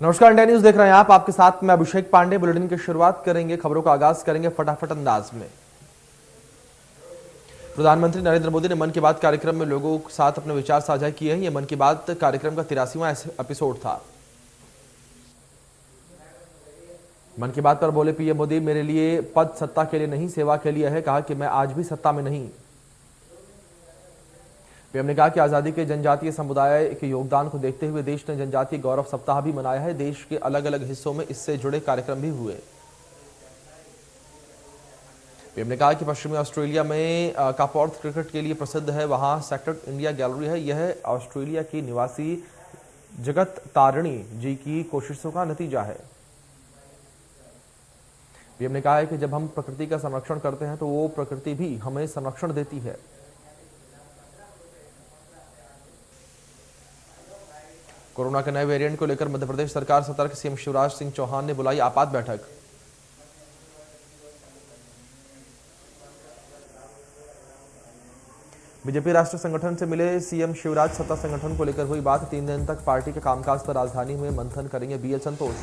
नमस्कार, India news देख रहे हैं आप। आपके साथ मैं अभिषेक पांडे। बुलेटिन की शुरुआत करेंगे, खबरों का आगाज करेंगे फटाफट अंदाज में। प्रधानमंत्री नरेंद्र मोदी ने मन की बात कार्यक्रम में लोगों के साथ अपने विचार साझा किए हैं। यह मन की बात कार्यक्रम का 83वां एपिसोड था। मन की बात पर बोले पीएम मोदी, मेरे लिए पद सत्ता के लिए नहीं, सेवा के लिए है। कहा कि मैं आज भी सत्ता में नहीं। पीएम ने कहा कि आजादी के जनजातीय समुदाय के योगदान को देखते हुए देश ने जनजातीय गौरव सप्ताह भी मनाया है। देश के अलग अलग हिस्सों में इससे जुड़े कार्यक्रम भी हुए। पीएम ने कहा कि पश्चिमी ऑस्ट्रेलिया में कापॉर्थ क्रिकेट के लिए प्रसिद्ध है, वहां सेक्रेड इंडिया गैलरी है। यह ऑस्ट्रेलिया की निवासी जगत तारिणी जी की कोशिशों का नतीजा है। पीएम ने कहा है कि जब हम प्रकृति का संरक्षण करते हैं तो वो प्रकृति भी हमें संरक्षण देती है। कोरोना के नए वेरिएंट को लेकर मध्य प्रदेश सरकार सतर्क। सीएम शिवराज सिंह चौहान ने बुलाई आपात बैठक। बीजेपी राष्ट्रीय संगठन से मिले सीएम शिवराज। सत्ता संगठन को लेकर हुई बात। 3 दिन तक पार्टी के कामकाज पर राजधानी में मंथन करेंगे बीएल संतोष।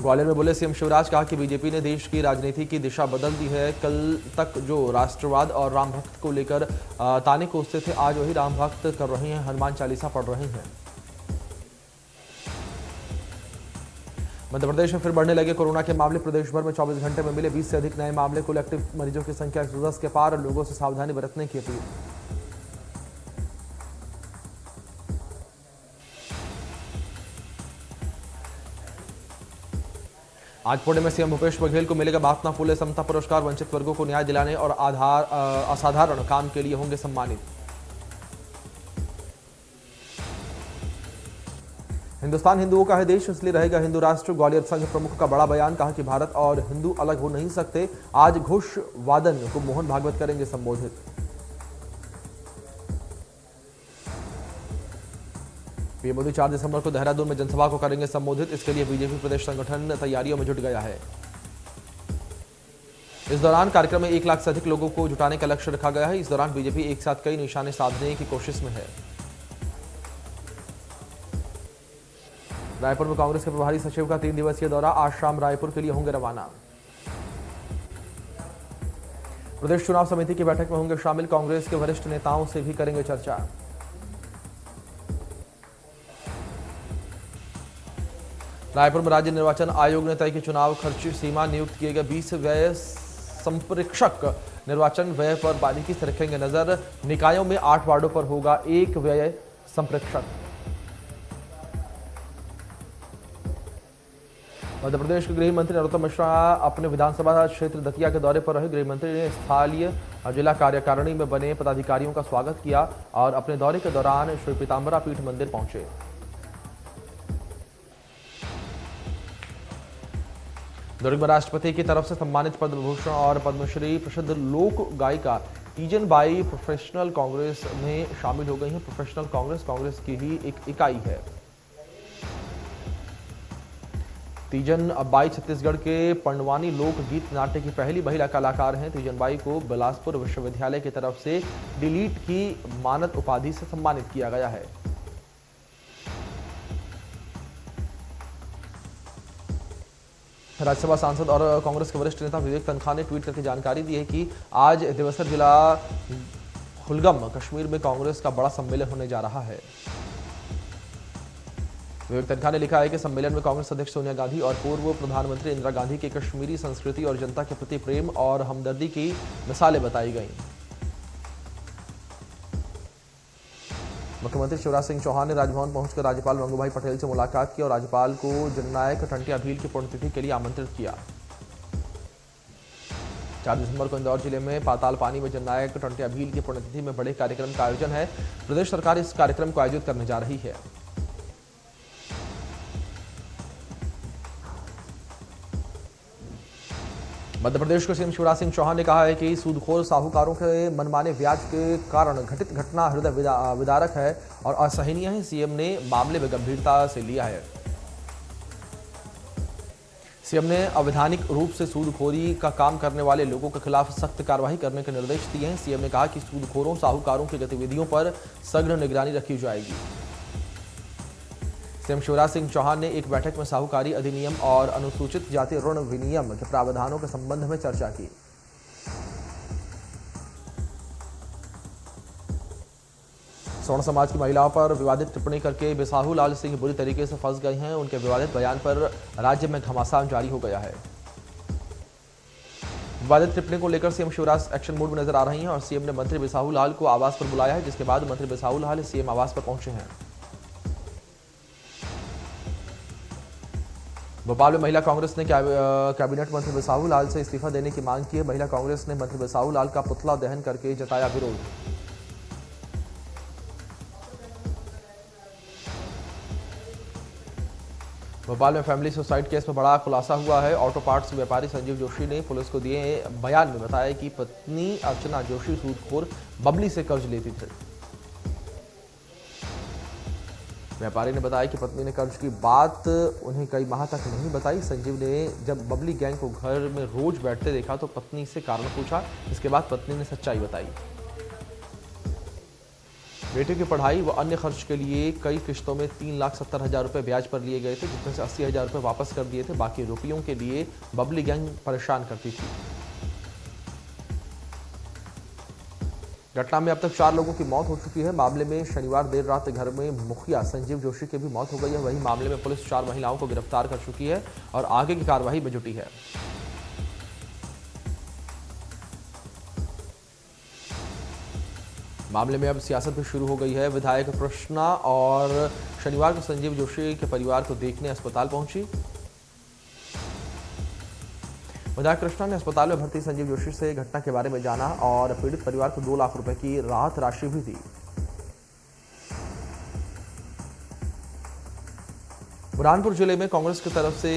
ग्वालियर में बोले सीएम शिवराज। कहा कि बीजेपी ने देश की राजनीति की दिशा बदल दी है। कल तक जो राष्ट्रवाद और राम भक्त को लेकर ताने कोसते थे, आज वही राम भक्त कर रहे हैं, हनुमान चालीसा पढ़ रहे हैं। मध्य प्रदेश में फिर बढ़ने लगे कोरोना के मामले। प्रदेश भर में 24 घंटे में मिले 20 से अधिक नए मामले। कुल एक्टिव मरीजों की संख्या 110 के पार। लोगों से सावधानी बरतने की अपील। आज पुणे में सीएम भूपेश बघेल को मिलेगा महात्मा फुले समता पुरस्कार। वंचित वर्गों को न्याय दिलाने और असाधारण काम के लिए होंगे सम्मानित। हिंदुस्तान हिंदुओं का है देश, इसलिए रहेगा हिंदू राष्ट्र। ग्वालियर संघ प्रमुख का बड़ा बयान। कहा कि भारत और हिंदू अलग हो नहीं सकते। आज घोष वादन को मोहन भागवत करेंगे संबोधित। पीएम मोदी 4 दिसंबर को देहरादून में जनसभा को करेंगे संबोधित। इसके लिए बीजेपी प्रदेश संगठन तैयारियों में जुट गया है। इस दौरान कार्यक्रम में 1 लाख से अधिक लोगों को जुटाने का लक्ष्य रखा गया है। इस दौरान बीजेपी एक साथ कई निशाने साधने की कोशिश में है। रायपुर में कांग्रेस के प्रभारी सचिव का 3 दिवसीय दौरा। आज शाम रायपुर के लिए होंगे रवाना। प्रदेश चुनाव समिति की बैठक में होंगे शामिल। कांग्रेस के वरिष्ठ नेताओं से भी करेंगे चर्चा। रायपुर में राज्य निर्वाचन आयोग ने तय की चुनाव खर्च सीमा। नियुक्त किए गए 20 व्यय संप्रेक्षक निर्वाचन व्यय पर बारीकी से रखेंगे नजर। निकायों में 8 वार्डों पर होगा 1 व्यय संप्रेक्षक। मध्य प्रदेश के गृह मंत्री नरोत्तम मिश्रा अपने विधानसभा क्षेत्र दतिया के दौरे पर रहे। गृह मंत्री ने स्थानीय जिला कार्यकारिणी में बने पदाधिकारियों का स्वागत किया और अपने दौरे के दौरान श्री पीताम्बरा पीठ मंदिर पहुंचे। दुर्ग में राष्ट्रपति की तरफ से सम्मानित पद्म भूषण और पद्मश्री प्रसिद्ध लोक गायिका तीजन बाई प्रोफेशनल कांग्रेस में शामिल हो गई हैं। प्रोफेशनल कांग्रेस की ही एक इकाई है। तीजन बाई छत्तीसगढ़ के पंडवानी लोक गीत नाट्य की पहली महिला कलाकार हैं। तीजन बाई को बिलासपुर विश्वविद्यालय की तरफ से डिलीट की मानद उपाधि से सम्मानित किया गया है। राज्यसभा सांसद और कांग्रेस के वरिष्ठ नेता विवेक तनखा ने ट्वीट करके जानकारी दी है कि आज देवसर जिला कुलगम कश्मीर में कांग्रेस का बड़ा सम्मेलन होने जा रहा है। विवेक तनखा ने लिखा है कि सम्मेलन में कांग्रेस अध्यक्ष सोनिया गांधी और पूर्व प्रधानमंत्री इंदिरा गांधी के कश्मीरी संस्कृति और जनता के प्रति प्रेम और हमदर्दी की मिसालें बताई गईं। मुख्यमंत्री शिवराज सिंह चौहान ने राजभवन पहुंचकर राज्यपाल गंगूभाई पटेल से मुलाकात की और राज्यपाल को जननायक टंटिया भील की पुण्यतिथि के लिए आमंत्रित किया। 4 दिसंबर को इंदौर जिले में पाताल पानी में जननायक टंटिया भील की पुण्यतिथि में बड़े कार्यक्रम का आयोजन है। प्रदेश सरकार इस कार्यक्रम को आयोजित करने जा रही है। मध्य प्रदेश के सीएम शिवराज सिंह चौहान ने कहा है कि सूदखोर साहूकारों के मनमाने ब्याज के कारण घटित घटना हृदय विदारक है और असहनीय है। सीएम ने मामले में गंभीरता से लिया है। सीएम ने अवैधानिक रूप से सूदखोरी का काम करने वाले लोगों के खिलाफ सख्त कार्रवाई करने के निर्देश दिए हैं। सीएम ने कहा कि सूदखोरों साहूकारों की गतिविधियों पर सघन निगरानी रखी जाएगी। सीएम शिवराज सिंह चौहान ने एक बैठक में साहूकारी अधिनियम और अनुसूचित जाति ऋण विनियम के प्रावधानों के संबंध में चर्चा की। स्वर्ण समाज की महिलाओं पर विवादित टिप्पणी करके बिसाहू लाल सिंह बुरी तरीके से फंस गए हैं। उनके विवादित बयान पर राज्य में घमासान जारी हो गया है। विवादित टिप्पणी को लेकर सीएम शिवराज एक्शन मोड में नजर आ रही हैं और सीएम ने मंत्री बिसाहू लाल को आवास पर बुलाया है, जिसके बाद मंत्री बिसाहू लाल सीएम आवास पर पहुंचे हैं। भोपाल में महिला कांग्रेस ने कैबिनेट मंत्री बिसाहू लाल से इस्तीफा देने की मांग की है। महिला कांग्रेस ने मंत्री बिसाहू लाल का पुतला दहन करके जताया विरोध। भोपाल में फैमिली सुसाइड केस में बड़ा खुलासा हुआ है। ऑटो पार्ट्स व्यापारी संजीव जोशी ने पुलिस को दिए बयान में बताया कि पत्नी अर्चना जोशी सूदखोर बबली से कर्ज लेती थी। व्यापारी ने बताया कि पत्नी ने कर्ज की बात उन्हें कई माह तक नहीं बताई। संजीव ने जब बबली गैंग को घर में रोज बैठते देखा तो पत्नी से कारण पूछा। इसके बाद पत्नी ने सच्चाई बताई। बेटे की पढ़ाई व अन्य खर्च के लिए कई किश्तों में 3,70,000 रुपए ब्याज पर लिए गए थे, जिसमें से 80,000 रुपए वापस कर दिए थे। बाकी रुपयों के लिए बबली गैंग परेशान करती थी। घटना में अब तक 4 लोगों की मौत हो चुकी है। मामले में शनिवार देर रात घर में मुखिया संजीव जोशी की भी मौत हो गई है। वहीं मामले में पुलिस 4 महिलाओं को गिरफ्तार कर चुकी है और आगे की कार्रवाई में जुटी है। मामले में अब सियासत भी शुरू हो गई है। विधायक कृष्णा और शनिवार को संजीव जोशी के परिवार को देखने अस्पताल पहुंची। विधायक कृष्णा ने अस्पताल में भर्ती संजीव जोशी से घटना के बारे में जाना और पीड़ित परिवार को 2 लाख रुपए की राहत राशि भी दी। बुरहानपुर जिले में कांग्रेस की तरफ से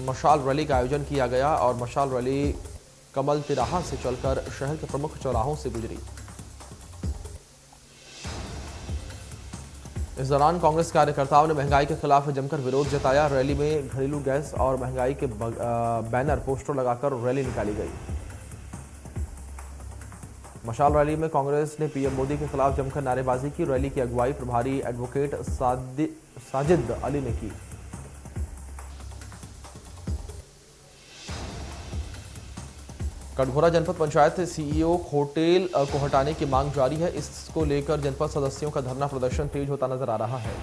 मशाल रैली का आयोजन किया गया और मशाल रैली कमल तिराहा से चलकर शहर के प्रमुख चौराहों से गुजरी। इस दौरान कांग्रेस कार्यकर्ताओं ने महंगाई के खिलाफ जमकर विरोध जताया। रैली में घरेलू गैस और महंगाई के बैनर पोस्टर लगाकर रैली निकाली गई। मशाल रैली में कांग्रेस ने पीएम मोदी के खिलाफ जमकर नारेबाजी की। रैली की अगुवाई प्रभारी एडवोकेट साजिद अली ने की। कटघोरा जनपद पंचायत सीईओ खोटेल को हटाने की मांग जारी है। इसको लेकर जनपद सदस्यों का धरना प्रदर्शन तेज होता नजर आ रहा है।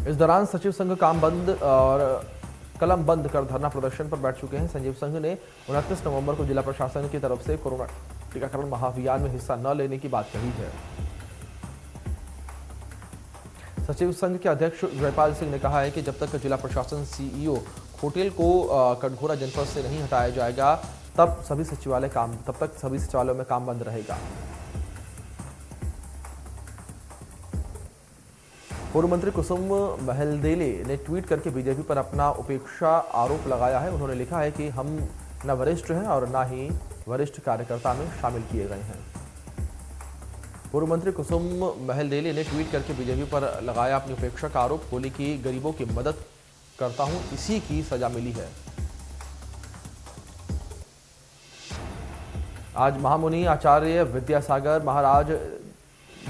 इस दौरान सचिव संघ काम बंद और कलम बंद कर धरना प्रदर्शन पर बैठ चुके हैं। संजीव संघ ने 29 नवंबर को जिला प्रशासन की तरफ से कोरोना टीकाकरण महाअभियान में हिस्सा न लेने की बात कही है। सचिव संघ के अध्यक्ष जयपाल सिंह ने कहा है कि जब तक जिला प्रशासन सीईओ खोटेल को कटघोरा जनपद से नहीं हटाया जाएगा तब तक सभी सचिवालयों में काम बंद रहेगा। पूर्व मंत्री कुसुम बहलदेले ने ट्वीट करके बीजेपी पर अपना उपेक्षा आरोप लगाया है। उन्होंने लिखा है कि हम न वरिष्ठ हैं और न ही वरिष्ठ कार्यकर्ता में शामिल किए गए हैं। पूर्व मंत्री कुसुम बहलदेले ने ट्वीट करके बीजेपी पर लगाया अपनी उपेक्षा का आरोप। बोली कि गरीबों की मदद करता हूं, इसी की सजा मिली है। आज महामुनि आचार्य विद्यासागर महाराज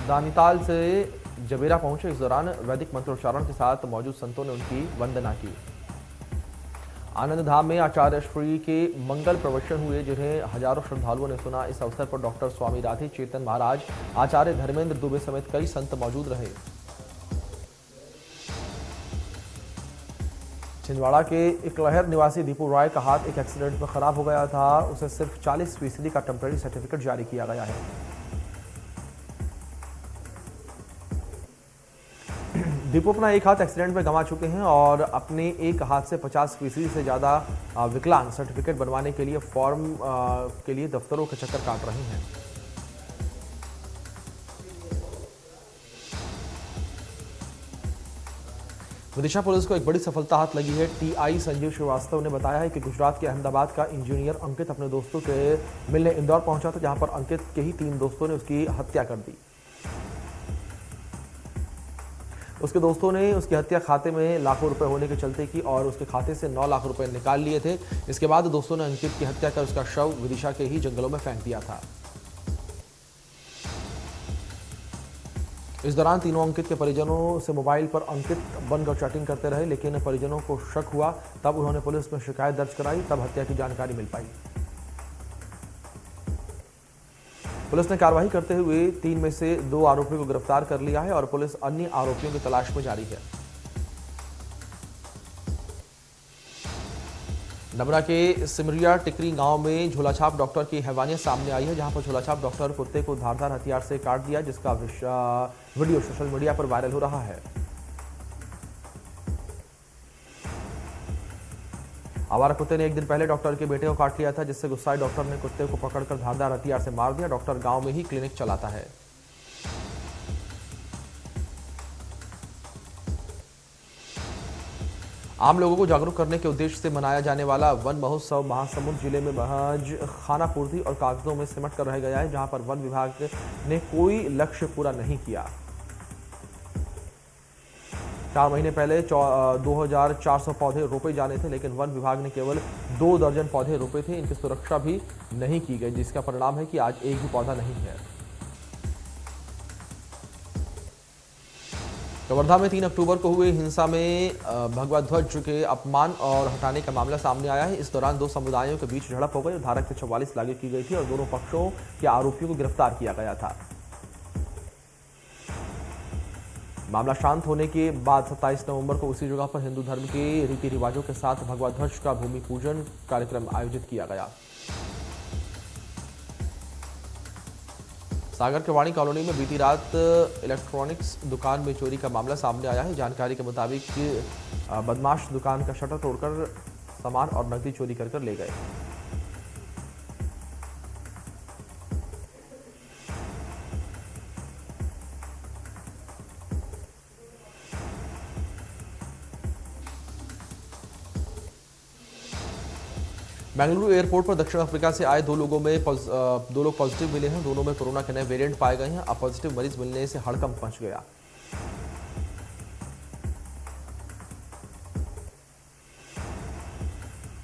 दानिताल से जबेरा पहुंचे। इस दौरान वैदिक मंत्रोच्चारण के साथ मौजूद संतों ने उनकी वंदना की। आनंद धाम में आचार्य श्री के मंगल प्रवचन हुए, जिन्हें हजारों श्रद्धालुओं ने सुना। इस अवसर पर डॉक्टर स्वामी राधे चेतन महाराज, आचार्य धर्मेंद्र दुबे समेत कई संत मौजूद रहे। छिंदवाड़ा के इकलहर निवासी दीपू रॉय का हाथ एक एक्सीडेंट में खराब हो गया था। उसे सिर्फ 40% का टेम्परेरी सर्टिफिकेट जारी किया गया है। दीपू अपना एक हाथ एक्सीडेंट में गंवा चुके हैं और अपने एक हाथ से 50% से ज़्यादा विकलांग सर्टिफिकेट बनवाने के लिए फॉर्म के लिए दफ्तरों के चक्कर काट रहे हैं। विदिशा पुलिस को एक बड़ी सफलता हाथ लगी है। टीआई संजीव श्रीवास्तव ने बताया है कि गुजरात के अहमदाबाद का इंजीनियर अंकित अपने दोस्तों के मिलने इंदौर पहुंचा था, जहां पर अंकित के ही 3 दोस्तों ने उसकी हत्या कर दी। उसके दोस्तों ने उसकी हत्या खाते में लाखों रुपए होने के चलते की और उसके खाते से 9 लाख रुपए निकाल लिए थे। इसके बाद दोस्तों ने अंकित की हत्या कर उसका शव विदिशा के ही जंगलों में फेंक दिया था। इस दौरान तीनों अंकित के परिजनों से मोबाइल पर अंकित बनकर चैटिंग करते रहे, लेकिन परिजनों को शक हुआ। तब उन्होंने पुलिस में शिकायत दर्ज कराई, तब हत्या की जानकारी मिल पाई। पुलिस ने कार्रवाई करते हुए 3 में से 2 आरोपियों को गिरफ्तार कर लिया है और पुलिस अन्य आरोपियों की तलाश में जारी है। नबरा के सिमरिया टिकरी गांव में झोलाछाप डॉक्टर की हैवानियत सामने आई है, जहां पर झोलाछाप डॉक्टर कुत्ते को धारदार हथियार से काट दिया, जिसका वीडियो सोशल मीडिया पर वायरल हो रहा है। आवारा कुत्ते ने एक दिन पहले डॉक्टर के बेटे को काट लिया था, जिससे गुस्साए डॉक्टर ने कुत्ते को पकड़कर धारदार हथियार से मार दिया। डॉक्टर गांव में ही क्लिनिक चलाता है। आम लोगों को जागरूक करने के उद्देश्य से मनाया जाने वाला वन महोत्सव महासमुंद जिले में महज खानापूर्ति और कागजों में सिमट कर रह गया है, जहां पर वन विभाग ने कोई लक्ष्य पूरा नहीं किया। 4 महीने पहले 2400 पौधे रोपे जाने थे, लेकिन वन विभाग ने केवल 2 दर्जन पौधे रोपे थे। इनकी सुरक्षा भी नहीं की गई, जिसका परिणाम है कि आज एक भी पौधा नहीं है। कवर्धा में 3 अक्टूबर को हुई हिंसा में भगवा ध्वज के अपमान और हटाने का मामला सामने आया है। इस दौरान 2 समुदायों के बीच झड़प हो गई और धारा 144 लागू की गई थी और दोनों पक्षों के आरोपियों को गिरफ्तार किया गया था। मामला शांत होने के बाद 27 नवंबर को उसी जगह पर हिंदू धर्म के रीति रिवाजों के साथ भगवा ध्वज का भूमि पूजन कार्यक्रम आयोजित किया गया। सागर के वाणी कॉलोनी में बीती रात इलेक्ट्रॉनिक्स दुकान में चोरी का मामला सामने आया है। जानकारी के मुताबिक बदमाश दुकान का शटर तोड़कर सामान और नकदी चोरी कर ले गए। बेंगलुरु एयरपोर्ट पर दक्षिण अफ्रीका से आए 2 लोग पॉजिटिव मिले हैं। दोनों में कोरोना के नए वेरिएंट पाए गए हैं। अब पॉजिटिव मरीज मिलने से हड़कंप मच गया।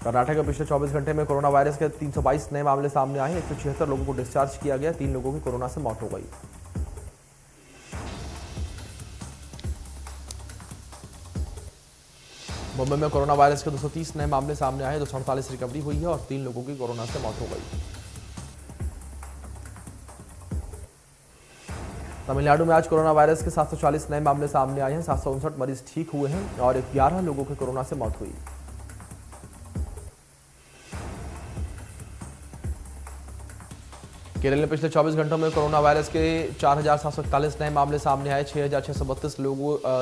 कर्नाटक में पिछले 24 घंटे में कोरोना वायरस के 322 नए मामले सामने आए हैं। 176 लोगों को डिस्चार्ज किया गया। 3 लोगों की कोरोना से मौत हो गई। मुंबई में कोरोना वायरस के 230 नए मामले सामने आए हैं। 248 रिकवरी हुई है और 3 लोगों की कोरोना से मौत हो गई। तमिलनाडु में आज कोरोना वायरस के 740 नए मामले सामने आए हैं। 759 मरीज ठीक हुए हैं और 11 लोगों की कोरोना से मौत हुई। केरल में पिछले 24 घंटों में कोरोना वायरस के 4741 नए मामले सामने आए। 6632 लोग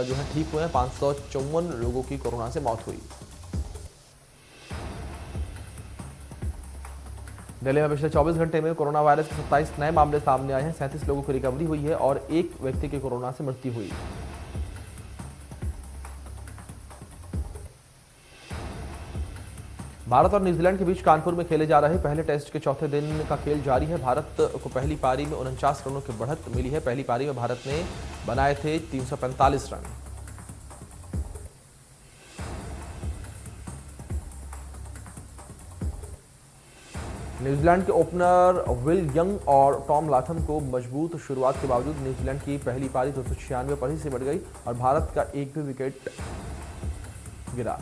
जो है ठीक हुए हैं। 554 लोगों की कोरोना से मौत हुई। दिल्ली में पिछले 24 घंटे में कोरोना वायरस के 27 नए मामले सामने आए हैं। 37 लोगों की रिकवरी हुई है और 1 व्यक्ति की कोरोना से मृत्यु हुई। भारत और न्यूजीलैंड के बीच कानपुर में खेले जा रहे पहले टेस्ट के चौथे दिन का खेल जारी है। भारत को पहली पारी में 49 रनों की बढ़त मिली है। पहली पारी में भारत ने बनाए थे 345 रन। न्यूजीलैंड के ओपनर विल यंग और टॉम लाथम को मजबूत शुरुआत के बावजूद न्यूजीलैंड की पहली पारी 296 पर ही सिमट गई और भारत का एक भी विकेट गिरा।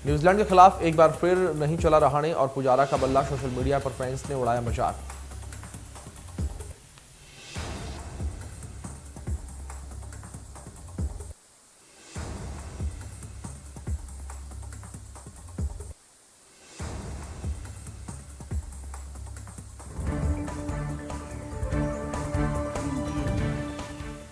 न्यूजीलैंड के खिलाफ एक बार फिर नहीं चला रहाणे और पुजारा का बल्ला। सोशल मीडिया पर फैंस ने उड़ाया मजाक।